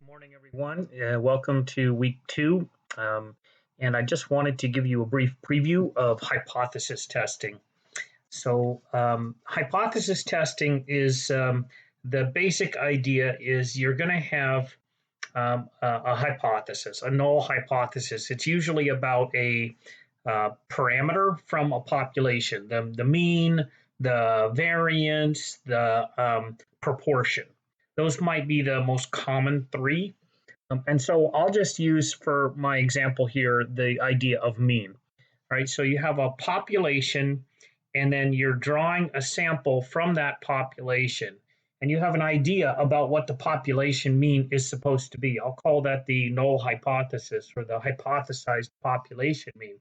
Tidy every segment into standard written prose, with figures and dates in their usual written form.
morning, everyone. Welcome to week 2. And I just wanted to give you a brief preview of hypothesis testing. So, hypothesis testing is the basic idea is you're going to have a hypothesis, a null hypothesis. It's usually about a parameter from a population, the mean, the variance, the proportion. Those might be the most common three. And so I'll just use for my example here the idea of mean, right? So you have a population, and then you're drawing a sample from that population, and you have an idea about what the population mean is supposed to be. I'll call that the null hypothesis or the hypothesized population mean.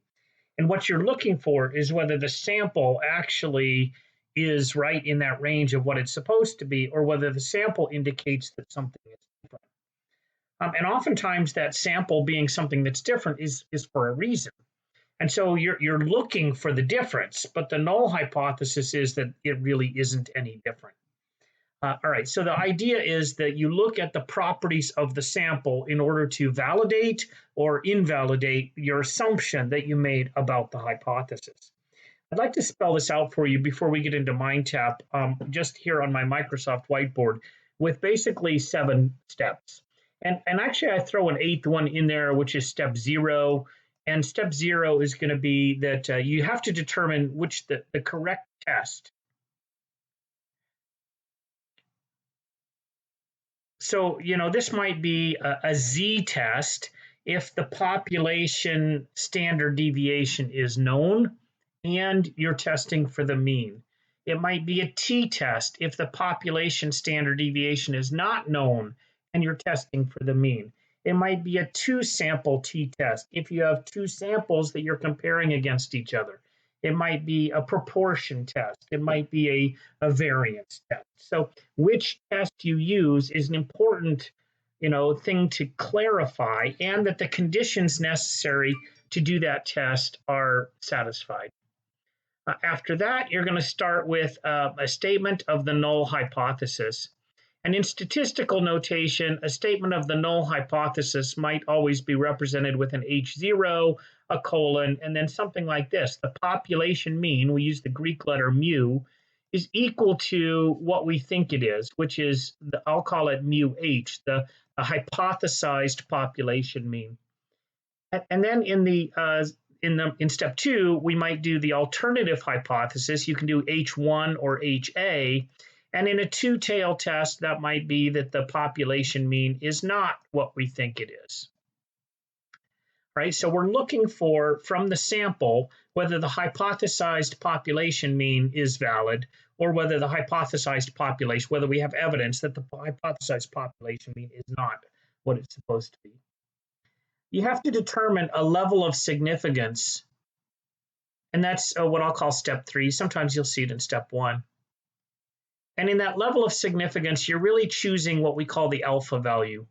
And what you're looking for is whether the sample actually is right in that range of what it's supposed to be, or whether the sample indicates that something is different. And oftentimes that sample being something that's different is for a reason. And so you're looking for the difference, but the null hypothesis is that it really isn't any different. All right, so the idea is that you look at the properties of the sample in order to validate or invalidate your assumption that you made about the hypothesis. I'd like to spell this out for you before we get into MindTap, just here on my Microsoft whiteboard, with basically 7 steps. And actually, I throw an 8th one in there, which is step 0. And step 0 is going to be that you have to determine which the correct test. So, this might be a Z test if the population standard deviation is known and you're testing for the mean. It might be a T test if the population standard deviation is not known and you're testing for the mean. It might be a 2-sample t-test if you have 2 samples that you're comparing against each other. It might be a proportion test. It might be a variance test. So which test you use is an important thing to clarify, and that the conditions necessary to do that test are satisfied. After that, you're going to start with a statement of the null hypothesis. And in statistical notation, a statement of the null hypothesis might always be represented with an H0, a colon, and then something like this. The population mean, we use the Greek letter mu, is equal to what we think it is, which is, I'll call it mu H, the hypothesized population mean. And then in step 2, we might do the alternative hypothesis. You can do H1 or HA. And in a 2-tail test, that might be that the population mean is not what we think it is. Right? So we're looking for, from the sample, whether the hypothesized population mean is valid, or whether the hypothesized population, whether we have evidence that the hypothesized population mean is not what it's supposed to be. You have to determine a level of significance, and that's what I'll call step 3. Sometimes you'll see it in step 1. And in that level of significance, you're really choosing what we call the alpha value.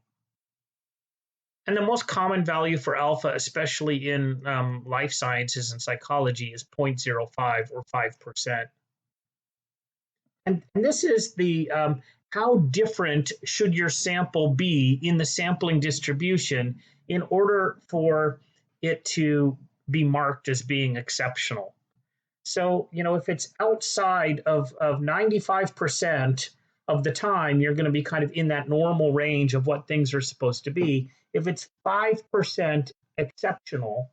And the most common value for alpha, especially in life sciences and psychology, is 0.05 or 5%. And this is the how different should your sample be in the sampling distribution in order for it to be marked as being exceptional. So, if it's outside of 95% of the time, you're going to be kind of in that normal range of what things are supposed to be. If it's 5% exceptional,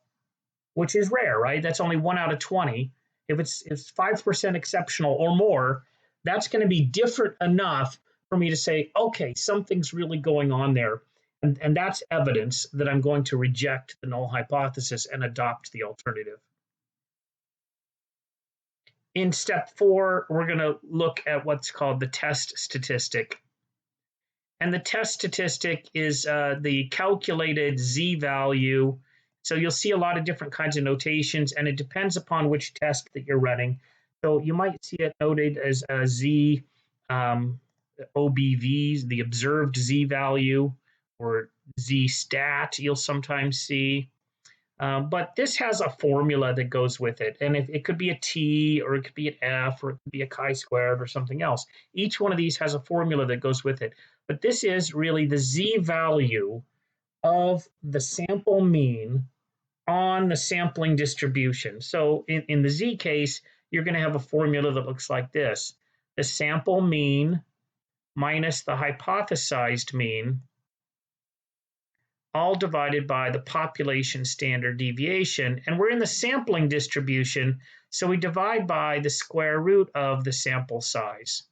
which is rare, right? That's only 1 out of 20. If it's 5% exceptional or more, that's going to be different enough for me to say, okay, something's really going on there. And that's evidence that I'm going to reject the null hypothesis and adopt the alternative. In step 4, we're going to look at what's called the test statistic. And the test statistic is the calculated Z value. So you'll see a lot of different kinds of notations, and it depends upon which test that you're running. So you might see it noted as a Z OBV, the observed Z value, or Z stat you'll sometimes see. But this has a formula that goes with it. And it could be a T, or it could be an F, or it could be a chi-squared or something else. Each one of these has a formula that goes with it. But this is really the Z value of the sample mean on the sampling distribution. So in the Z case, you're going to have a formula that looks like this. The sample mean minus the hypothesized mean, all divided by the population standard deviation. And we're in the sampling distribution, so we divide by the square root of the sample size.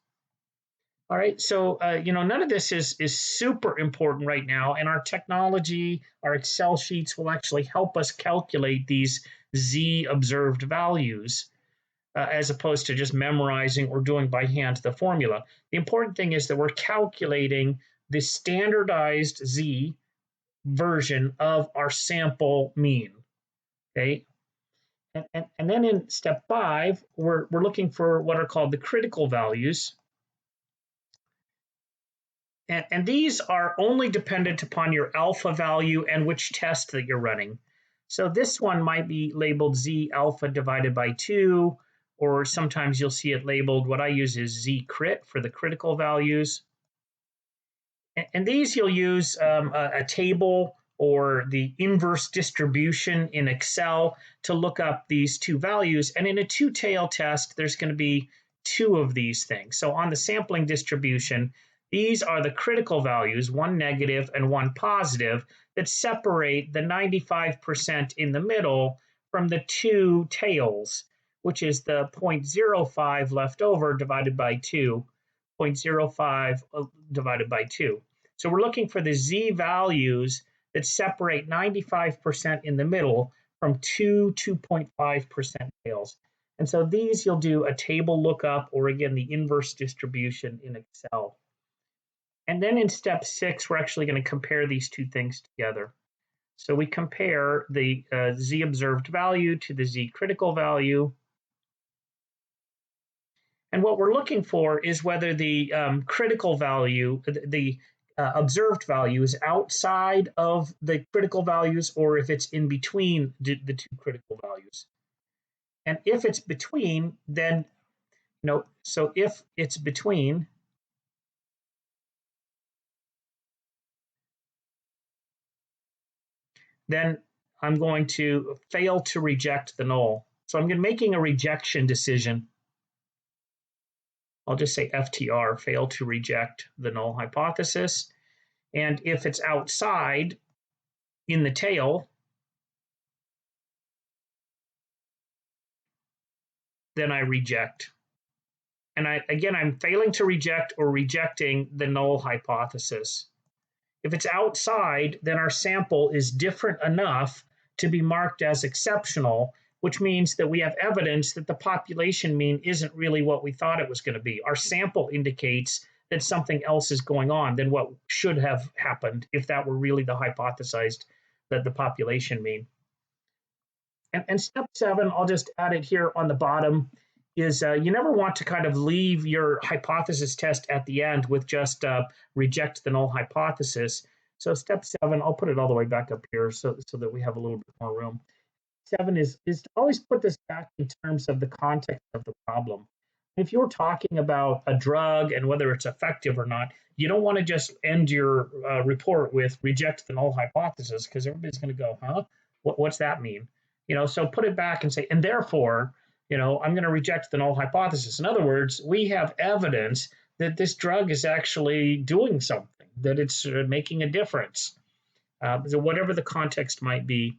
All right, so none of this is super important right now, and our technology, our Excel sheets will actually help us calculate these Z observed values, as opposed to just memorizing or doing by hand the formula. The important thing is that we're calculating the standardized Z version of our sample mean. Okay. And then in step 5, we're looking for what are called the critical values. And these are only dependent upon your alpha value and which test that you're running. So this one might be labeled Z alpha divided by 2, or sometimes you'll see it labeled, what I use is Z crit for the critical values. And these you'll use a table or the inverse distribution in Excel to look up these two values. And in a two-tail test, there's going to be 2 of these things. So on the sampling distribution, these are the critical values, one negative and one positive, that separate the 95% in the middle from the 2 tails, which is the 0.05 left over divided by 2. 0.05 divided by 2. So we're looking for the Z values that separate 95% in the middle from 2.5% tails. And so these you'll do a table lookup, or again, the inverse distribution in Excel. And then in step 6, we're actually going to compare these two things together. So we compare the Z observed value to the Z critical value. And what we're looking for is whether the critical value, the observed value, is outside of the critical values, or if it's in between the 2 critical values. And if it's between, then, so if it's between, then I'm going to fail to reject the null. So I'm making a rejection decision. I'll just say FTR, fail to reject the null hypothesis. And if it's outside in the tail, then I reject. And I'm failing to reject or rejecting the null hypothesis. If it's outside, then our sample is different enough to be marked as exceptional, which means that we have evidence that the population mean isn't really what we thought it was going to be. Our sample indicates that something else is going on than what should have happened if that were really the hypothesized, that the population mean. And step 7, I'll just add it here on the bottom, is you never want to kind of leave your hypothesis test at the end with just reject the null hypothesis. So step 7, I'll put it all the way back up here so that we have a little bit more room. 7 is to always put this back in terms of the context of the problem. If you're talking about a drug and whether it's effective or not, you don't want to just end your report with reject the null hypothesis, because everybody's going to go, huh? What's that mean? So put it back and say, and therefore, I'm going to reject the null hypothesis. In other words, we have evidence that this drug is actually doing something, that it's making a difference. So whatever the context might be,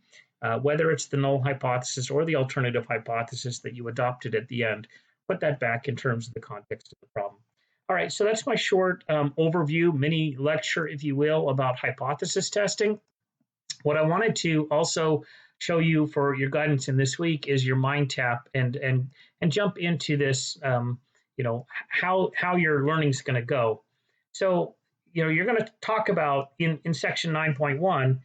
whether it's the null hypothesis or the alternative hypothesis that you adopted at the end, put that back in terms of the context of the problem. All right, so that's my short overview, mini lecture, if you will, about hypothesis testing. What I wanted to also show you for your guidance in this week is your mind tap and jump into this, how your learning is going to go. So, you're going to talk about in section 9.1,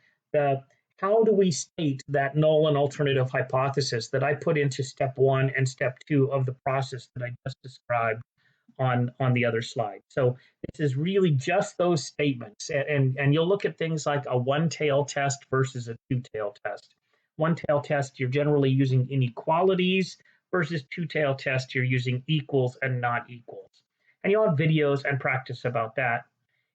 how do we state that null and alternative hypothesis that I put into step 1 and step 2 of the process that I just described on the other slide. So this is really just those statements. And you'll look at things like a one-tail test versus a two-tail test. One-tailed test, you're generally using inequalities, versus two-tailed test, you're using equals and not equals. And you'll have videos and practice about that.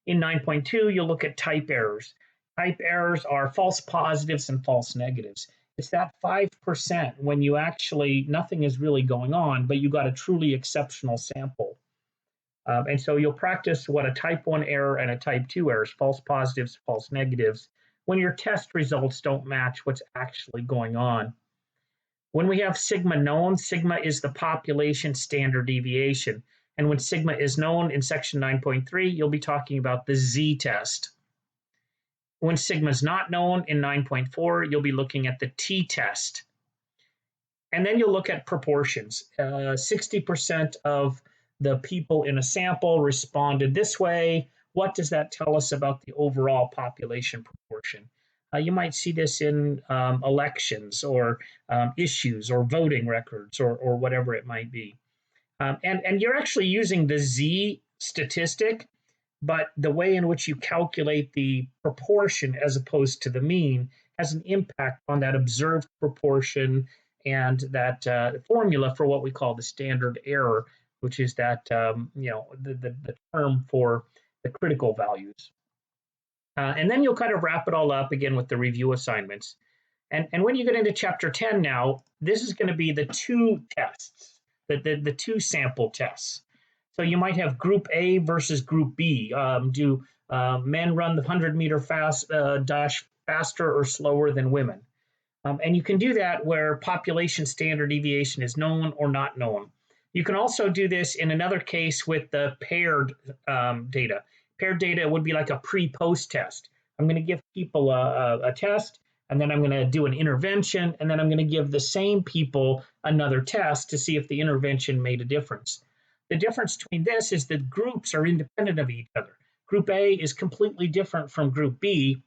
In 9.2, you'll look at type errors. Type errors are false positives and false negatives. It's that 5% when you actually, nothing is really going on, but you got a truly exceptional sample. And so you'll practice what a type 1 error and a type 2 error is, false positives, false negatives, when your test results don't match what's actually going on. When we have sigma known, sigma is the population standard deviation. And when sigma is known in section 9.3, you'll be talking about the z-test. When sigma is not known in 9.4, you'll be looking at the t-test. And then you'll look at proportions. 60% of the people in a sample responded this way. What does that tell us about the overall population proportion? You might see this in elections or issues or voting records or whatever it might be. And you're actually using the Z statistic, but the way in which you calculate the proportion as opposed to the mean has an impact on that observed proportion and that formula for what we call the standard error, which is that the term for the critical values. And then you'll kind of wrap it all up again with the review assignments. And when you get into chapter 10 now, this is going to be the two tests, the two sample tests. So you might have group A versus group B. Do men run the 100-meter dash faster or slower than women? And you can do that where population standard deviation is known or not known. You can also do this in another case with the paired data. Paired data would be like a pre-post test. I'm going to give people a test, and then I'm going to do an intervention, and then I'm going to give the same people another test to see if the intervention made a difference. The difference between this is that groups are independent of each other. Group A is completely different from Group B,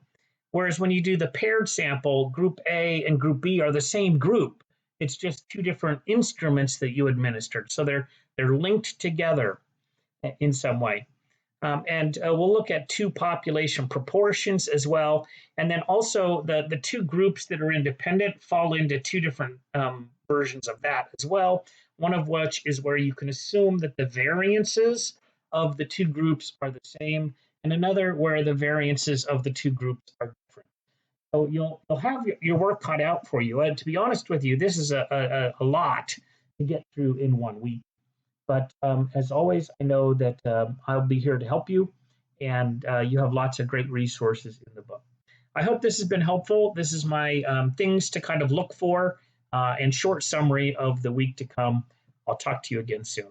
whereas when you do the paired sample, Group A and Group B are the same group. It's just two different instruments that you administered. So they're linked together in some way. And we'll look at two population proportions as well. And then also the two groups that are independent fall into two different versions of that as well. One of which is where you can assume that the variances of the two groups are the same, and another where the variances of the two groups are different. So you'll have your work cut out for you. And to be honest with you, this is a lot to get through in 1 week. But as always, I know that I'll be here to help you, and you have lots of great resources in the book. I hope this has been helpful. This is my things to kind of look for and short summary of the week to come. I'll talk to you again soon.